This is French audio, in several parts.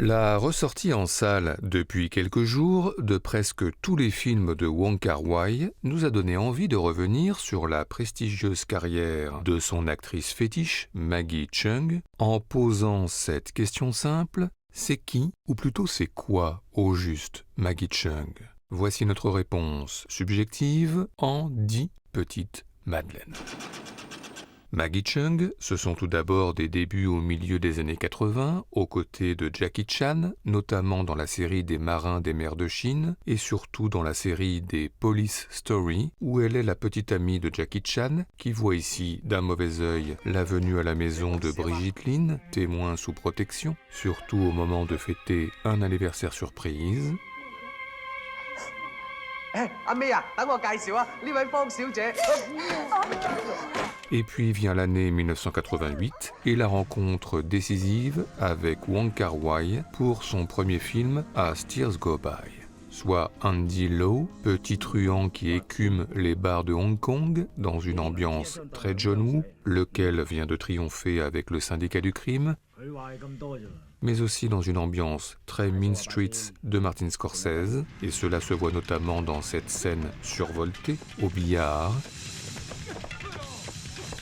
La ressortie en salle depuis quelques jours de presque tous les films de Wong Kar-wai nous a donné envie de revenir sur la prestigieuse carrière de son actrice fétiche Maggie Cheung en posant cette question simple: c'est qui, ou plutôt c'est quoi au juste Maggie Cheung? Voici notre réponse subjective en 10 petites madeleines. Maggie Cheung, ce sont tout d'abord des débuts au milieu des années 80, aux côtés de Jackie Chan, notamment dans la série des Marins des mers de Chine, et surtout dans la série des Police Story, où elle est la petite amie de Jackie Chan, qui voit ici d'un mauvais œil la venue à la maison de Brigitte Lin, témoin sous protection, surtout au moment de fêter un anniversaire surprise. Et puis vient l'année 1988 et la rencontre décisive avec Wong Kar-wai pour son premier film As Tears Go By. Soit Andy Lau, petit truand qui écume les bars de Hong Kong dans une ambiance très John Woo, lequel vient de triompher avec le syndicat du crime, mais aussi dans une ambiance très Mean Streets de Martin Scorsese, et cela se voit notamment dans cette scène survoltée au billard.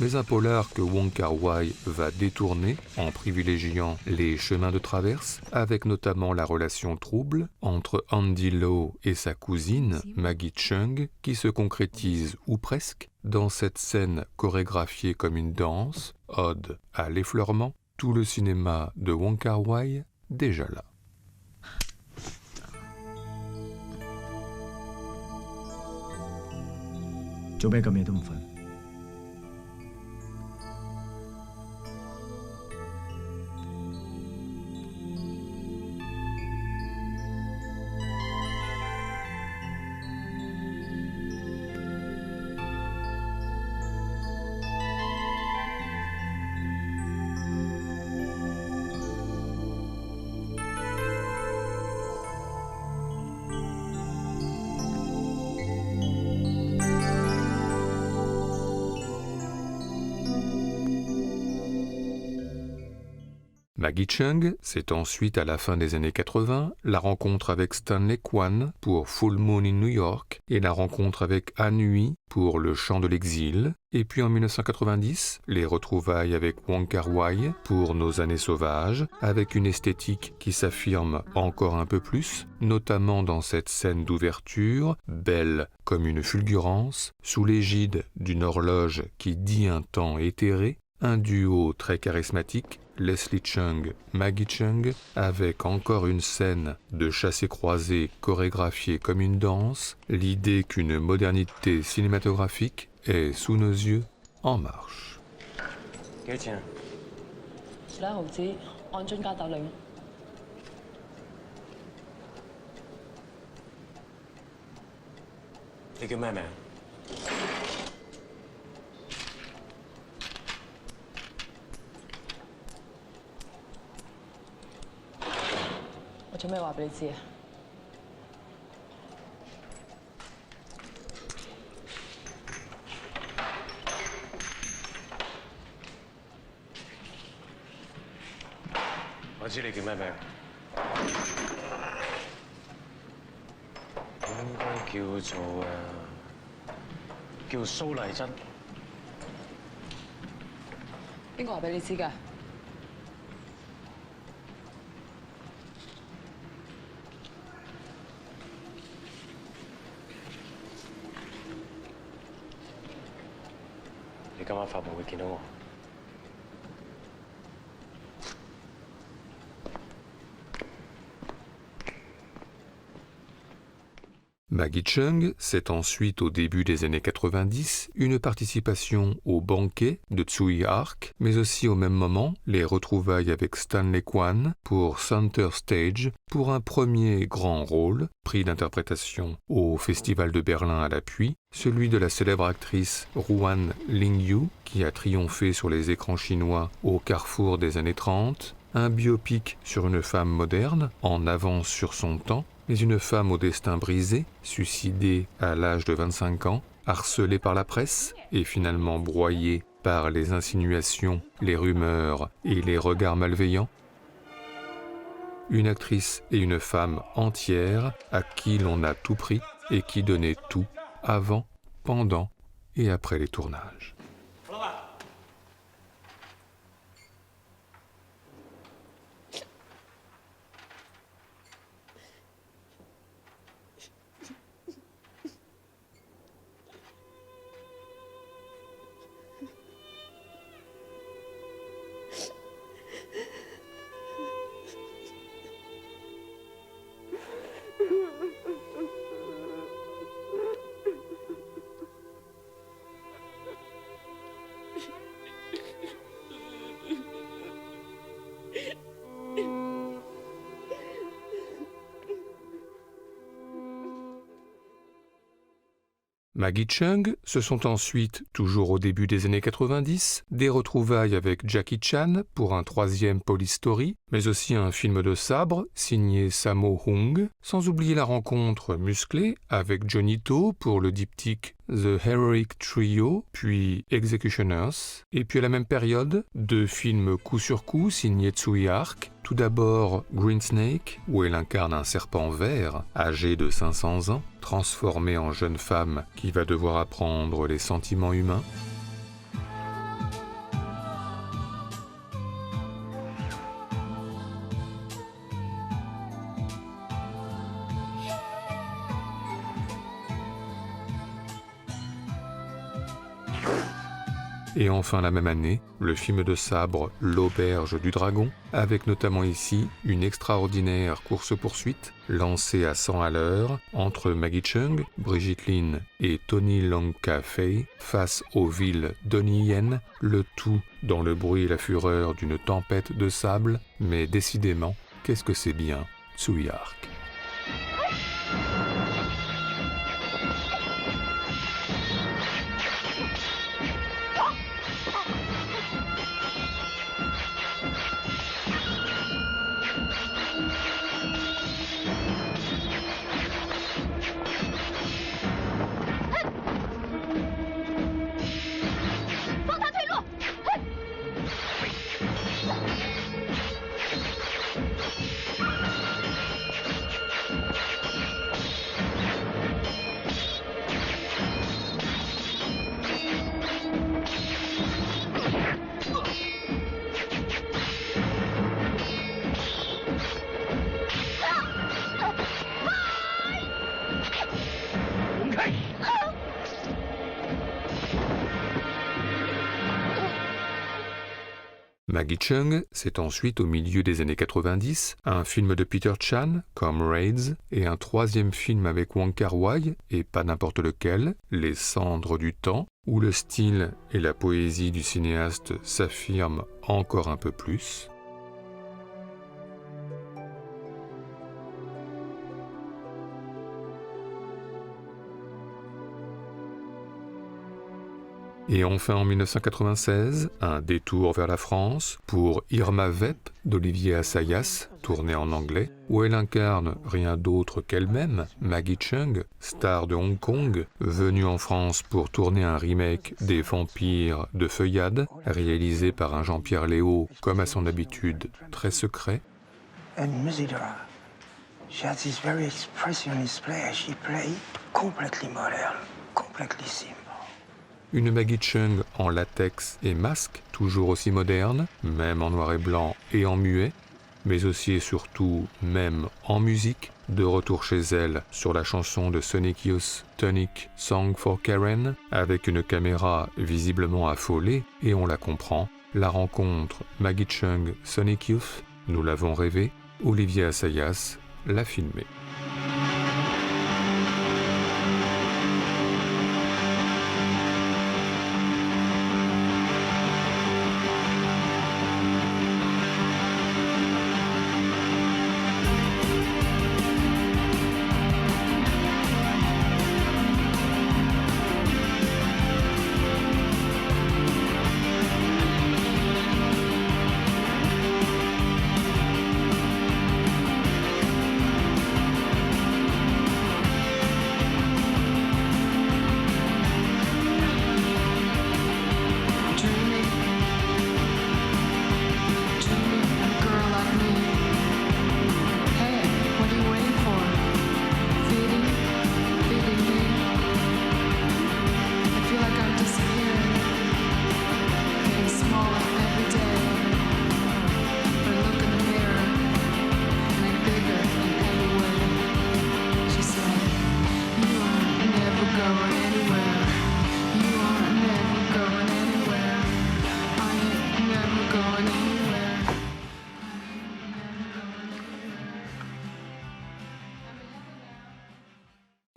Mais un polar que Wong Kar-wai va détourner en privilégiant les chemins de traverse, avec notamment la relation trouble entre Andy Lau et sa cousine Maggie Cheung, qui se concrétise, ou presque, dans cette scène chorégraphiée comme une danse, ode à l'effleurement, tout le cinéma de Wong Kar-wai déjà là. Maggie Cheung, c'est ensuite à la fin des années 80, la rencontre avec Stanley Kwan pour Full Moon in New York et la rencontre avec Anne Hui pour Le Chant de l'Exil, et puis en 1990, les retrouvailles avec Wong Kar-wai pour Nos années sauvages, avec une esthétique qui s'affirme encore un peu plus, notamment dans cette scène d'ouverture, belle comme une fulgurance, sous l'égide d'une horloge qui dit un temps éthéré, un duo très charismatique, Leslie Cheung, Maggie Cheung, avec encore une scène de chassé-croisé chorégraphiée comme une danse, l'idée qu'une modernité cinématographique est sous nos yeux en marche. Maggie Cheung, c'est ensuite au début des années 90 une participation au Banquet de Tsui Hark, mais aussi au même moment les retrouvailles avec Stanley Kwan pour Center Stage pour un premier grand rôle, prix d'interprétation au Festival de Berlin à l'appui, celui de la célèbre actrice Ruan Lingyu qui a triomphé sur les écrans chinois au carrefour des années 30, un biopic sur une femme moderne, en avance sur son temps, mais une femme au destin brisé, suicidée à l'âge de 25 ans, harcelée par la presse et finalement broyée par les insinuations, les rumeurs et les regards malveillants. une actrice et une femme entières à qui l'on a tout pris et qui donnaient tout avant, pendant et après les tournages. Maggie Cheung, ce sont ensuite, toujours au début des années 90, des retrouvailles avec Jackie Chan pour un troisième Police Story, mais aussi un film de sabre signé Sammo Hung, sans oublier la rencontre musclée avec Johnny To pour le diptyque The Heroic Trio, puis Executioners, et puis à la même période, deux films coup sur coup signés Tsui Hark, tout d'abord Green Snake, où elle incarne un serpent vert, âgé de 500 ans, transformé en jeune femme qui va devoir apprendre les sentiments humains. Et enfin la même année, le film de sabre L'Auberge du Dragon, avec notamment ici une extraordinaire course-poursuite lancée à 100 à l'heure entre Maggie Cheung, Brigitte Lin et Tony Leung Ka-fei face aux villes Donnie Yen, le tout dans le bruit et la fureur d'une tempête de sable, mais décidément, qu'est-ce que c'est bien Tsui Hark. Maggie Cheung, c'est ensuite au milieu des années 90, un film de Peter Chan, comme Raids, et un troisième film avec Wong Kar-wai, et pas n'importe lequel, Les Cendres du Temps, où le style et la poésie du cinéaste s'affirment encore un peu plus. Et enfin en 1996, un détour vers la France pour Irma Vep d'Olivier Assayas, tourné en anglais, où elle incarne rien d'autre qu'elle-même, Maggie Cheung, star de Hong Kong, venue en France pour tourner un remake des Vampires de Feuillade, réalisé par un Jean-Pierre Léaud, comme à son habitude, très secret. And Musidora, she has this very expressionist play. She plays completely modern, completely simple. Une Maggie Cheung en latex et masque, toujours aussi moderne, même en noir et blanc et en muet, mais aussi et surtout même en musique, de retour chez elle sur la chanson de Sonic Youth, Tonic Song for Karen, avec une caméra visiblement affolée, et on la comprend, la rencontre Maggie Cheung-Sonic Youth, nous l'avons rêvé, Olivier Assayas l'a filmé.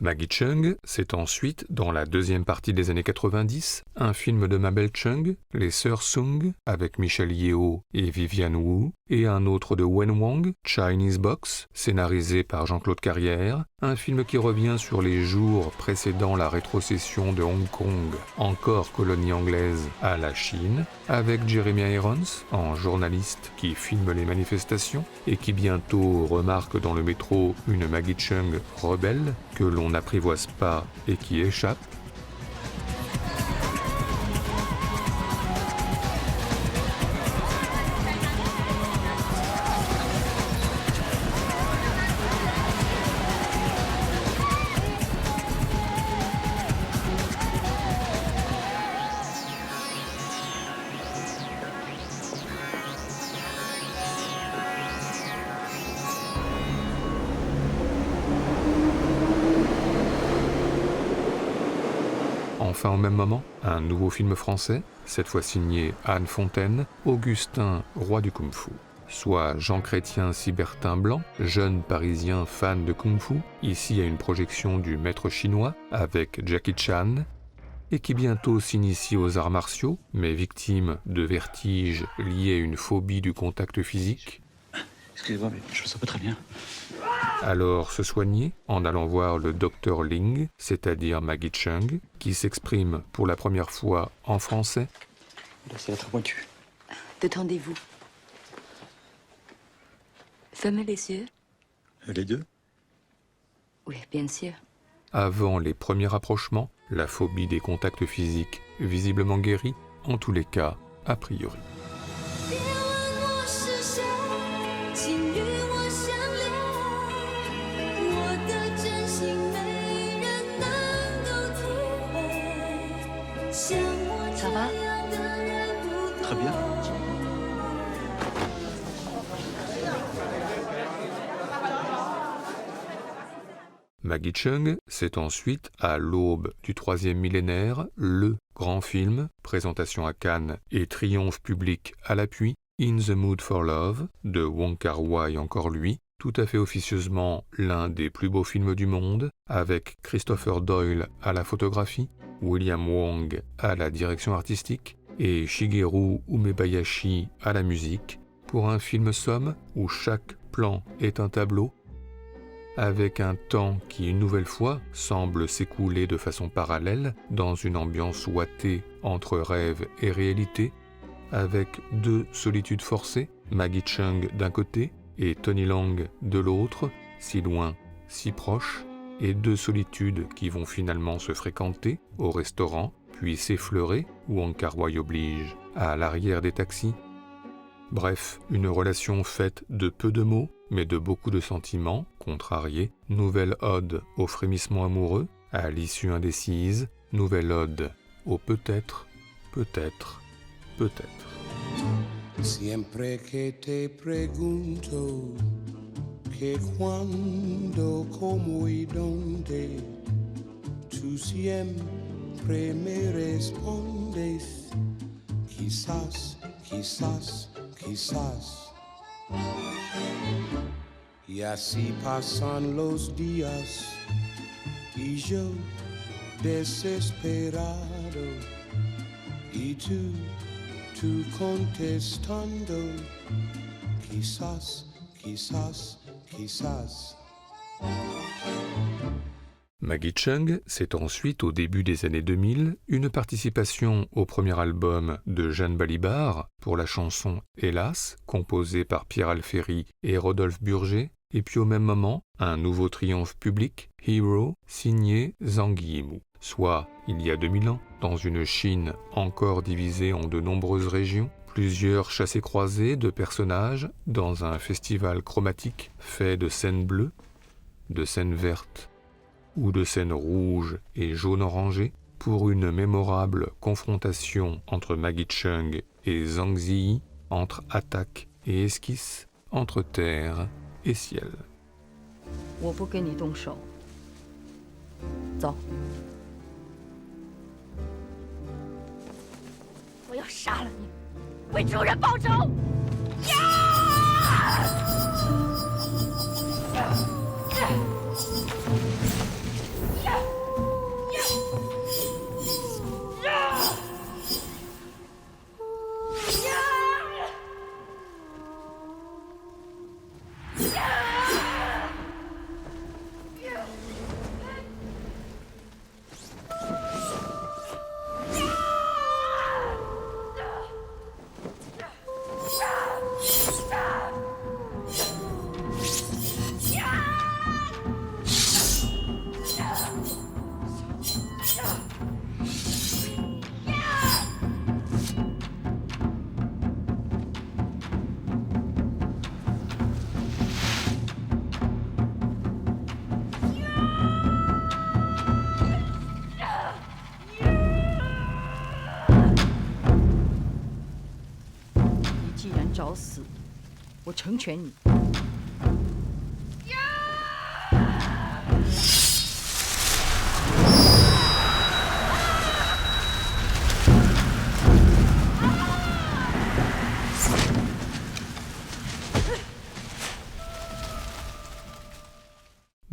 Maggie Cheung, c'est ensuite, dans la deuxième partie des années 90, un film de Mabel Cheung, Les Sœurs Sung, avec Michelle Yeoh et Vivienne Wu, et un autre de Wen Wang, Chinese Box, scénarisé par Jean-Claude Carrière, un film qui revient sur les jours précédant la rétrocession de Hong Kong, encore colonie anglaise, à la Chine, avec Jeremy Irons en journaliste qui filme les manifestations et qui bientôt remarque dans le métro une Maggie Cheung rebelle que l'on n'apprivoise pas et qui échappe. Enfin au même moment, un nouveau film français, cette fois signé Anne Fontaine, Augustin, roi du kung-fu. Soit Jean Chrétien Cybertin Blanc, jeune parisien fan de kung-fu, ici à une projection du maître chinois avec Jackie Chan, et qui bientôt s'initie aux arts martiaux, mais victime de vertiges liés à une phobie du contact physique. Excusez-moi, mais je me sens pas très bien. Alors se soigner en allant voir le docteur Ling, c'est-à-dire Maggie Cheung, qui s'exprime pour la première fois en français. Là, c'est très pointu. Détendez-vous. Fermez les yeux. Les deux? Oui, bien sûr. Avant les premiers rapprochements, la phobie des contacts physiques visiblement guérie, en tous les cas, a priori. Ça va? Très bien. Maggie Cheung, c'est ensuite, à l'aube du troisième millénaire, le grand film, présentation à Cannes et triomphe public à l'appui, In the Mood for Love, de Wong Kar-wai encore lui, tout à fait officieusement l'un des plus beaux films du monde, avec Christopher Doyle à la photographie, William Wong à la direction artistique et Shigeru Umebayashi à la musique, pour un film somme où chaque plan est un tableau, avec un temps qui une nouvelle fois semble s'écouler de façon parallèle dans une ambiance ouatée entre rêve et réalité, avec deux solitudes forcées, Maggie Cheung d'un côté et Tony Leung de l'autre, si loin, si proches, et deux solitudes qui vont finalement se fréquenter au restaurant, puis s'effleurer, ou Wong Kar-wai oblige, à l'arrière des taxis. Bref, une relation faite de peu de mots, mais de beaucoup de sentiments, contrariés, nouvelle ode au frémissement amoureux, à l'issue indécise, nouvelle ode au peut-être, peut-être, peut-être. Siempre que te pregunto que cuando, cómo y dónde, tú siempre me respondes, quizás, quizás, quizás. Y así pasan los días y yo desesperado y tú contestando, quizás, quizás, quizás. Maggie Cheung, c'est ensuite, au début des années 2000, une participation au premier album de Jeanne Balibar pour la chanson « Hélas », composée par Pierre Alféry et Rodolphe Burger, et puis au même moment, un nouveau triomphe public, « Hero », signé Zhang Yimou, soit, il y a 2000 ans, dans une Chine encore divisée en de nombreuses régions, plusieurs chassés-croisés de personnages dans un festival chromatique fait de scènes bleues, de scènes vertes, ou de scènes rouges et jaunes orangées, pour une mémorable confrontation entre Maggie Cheung et Zhang Ziyi, entre attaque et esquisse, entre terre et ciel. 我不跟你动手，走。我要杀了你，为主人报仇！呀！找死，我成全你。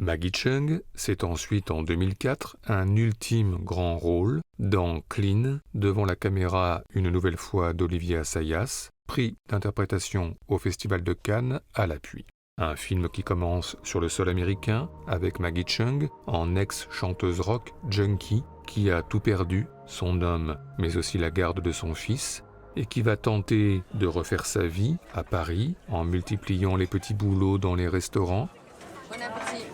Maggie Cheung, c'est ensuite en 2004 un ultime grand rôle dans Clean, devant la caméra une nouvelle fois d'Olivier Assayas, prix d'interprétation au Festival de Cannes à l'appui. Un film qui commence sur le sol américain avec Maggie Cheung en ex-chanteuse rock junkie qui a tout perdu, son homme mais aussi la garde de son fils, et qui va tenter de refaire sa vie à Paris en multipliant les petits boulots dans les restaurants. Bon appétit.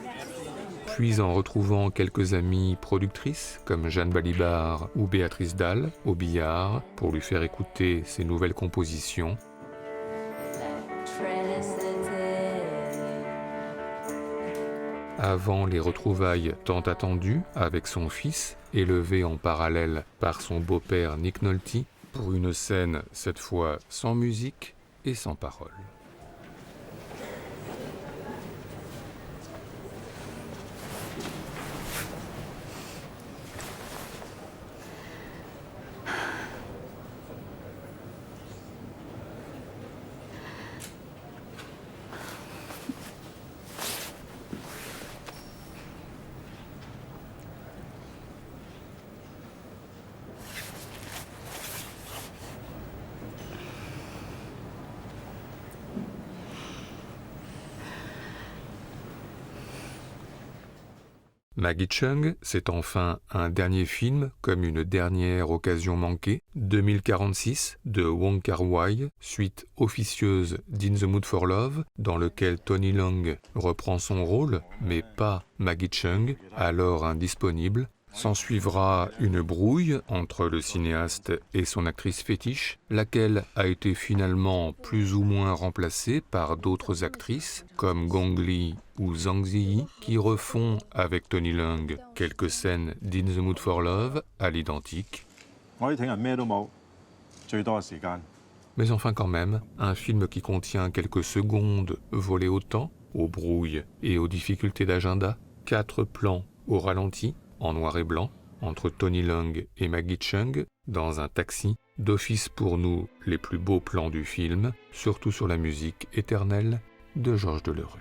Puis en retrouvant quelques amies productrices comme Jeanne Balibar ou Béatrice Dalle au billard pour lui faire écouter ses nouvelles compositions. Avant les retrouvailles tant attendues avec son fils, élevé en parallèle par son beau-père Nick Nolte, pour une scène cette fois sans musique et sans parole. Maggie Cheung, c'est enfin un dernier film comme une dernière occasion manquée, 2046 de Wong Kar-wai, suite officieuse d'In the Mood for Love, dans lequel Tony Leung reprend son rôle, mais pas Maggie Cheung, alors indisponible. S'ensuivra une brouille entre le cinéaste et son actrice fétiche, laquelle a été finalement plus ou moins remplacée par d'autres actrices, comme Gong Li ou Zhang Ziyi, qui refont avec Tony Leung quelques scènes d'In the Mood for Love à l'identique. Mais enfin quand même, un film qui contient quelques secondes volées au temps, aux brouilles et aux difficultés d'agenda, 4 plans au ralenti, en noir et blanc, entre Tony Leung et Maggie Cheung, dans un taxi, d'office pour nous les plus beaux plans du film, surtout sur la musique éternelle de Georges Delerue.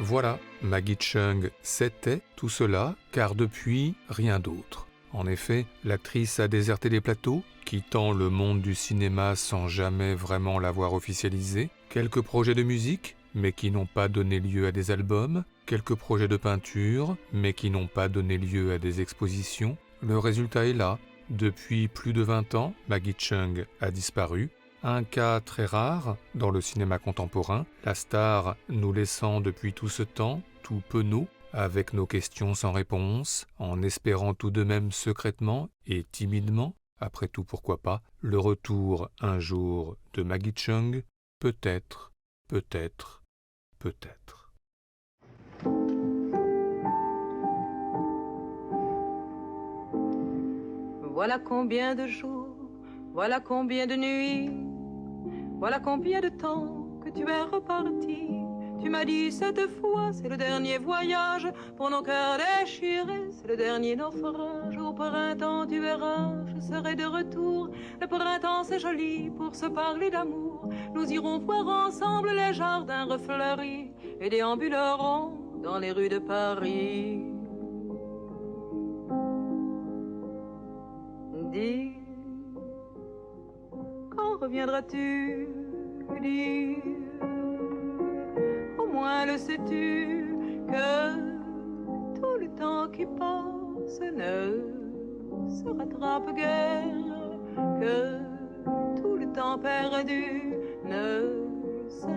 Voilà, Maggie Cheung, c'était tout cela, car depuis, rien d'autre. En effet, l'actrice a déserté les plateaux, quittant le monde du cinéma sans jamais vraiment l'avoir officialisé. Quelques projets de musique, mais qui n'ont pas donné lieu à des albums. Quelques projets de peinture, mais qui n'ont pas donné lieu à des expositions. Le résultat est là. Depuis plus de 20 ans, Maggie Cheung a disparu. Un cas très rare dans le cinéma contemporain, la star nous laissant depuis tout ce temps, tout penaud, avec nos questions sans réponse, en espérant tout de même secrètement et timidement, après tout pourquoi pas, le retour un jour de Maggie Cheung, peut-être, peut-être, peut-être. Voilà combien de jours, voilà combien de nuits, voilà combien de temps que tu es reparti. Tu m'as dit cette fois, c'est le dernier voyage pour nos cœurs déchirés, c'est le dernier naufrage. Au printemps, tu verras, je serai de retour. Le printemps, c'est joli pour se parler d'amour. Nous irons voir ensemble les jardins refleuris et déambulerons dans les rues de Paris. Dis, quand reviendras-tu? Dis, au moins le sais-tu que tout le temps qui passe ne se rattrape guère, que tout le temps perdu ne se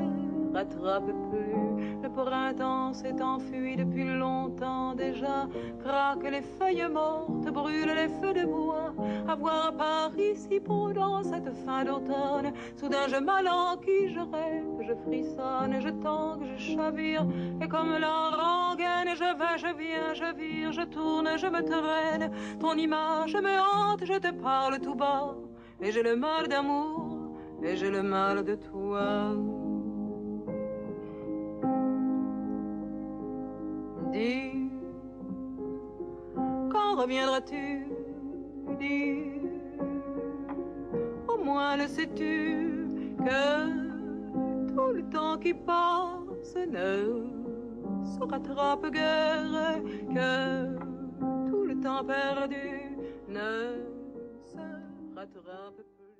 rattrape plus. Le printemps s'est enfui depuis longtemps déjà. Craquent les feuilles mortes, brûlent les feux de bois. À voir Paris si beau dans cette fin d'automne. Soudain je m'alanquille, je rêve, je frissonne, je tangue, je chavire. Et comme la rengaine, je vais, je viens, je vire, je tourne, je me traîne. Ton image me hante, je te parle tout bas. Et j'ai le mal d'amour, et j'ai le mal de toi. Dis, quand reviendras-tu? Dis, au moins le sais-tu que tout le temps qui passe ne se rattrape guère, que tout le temps perdu ne se rattrape plus.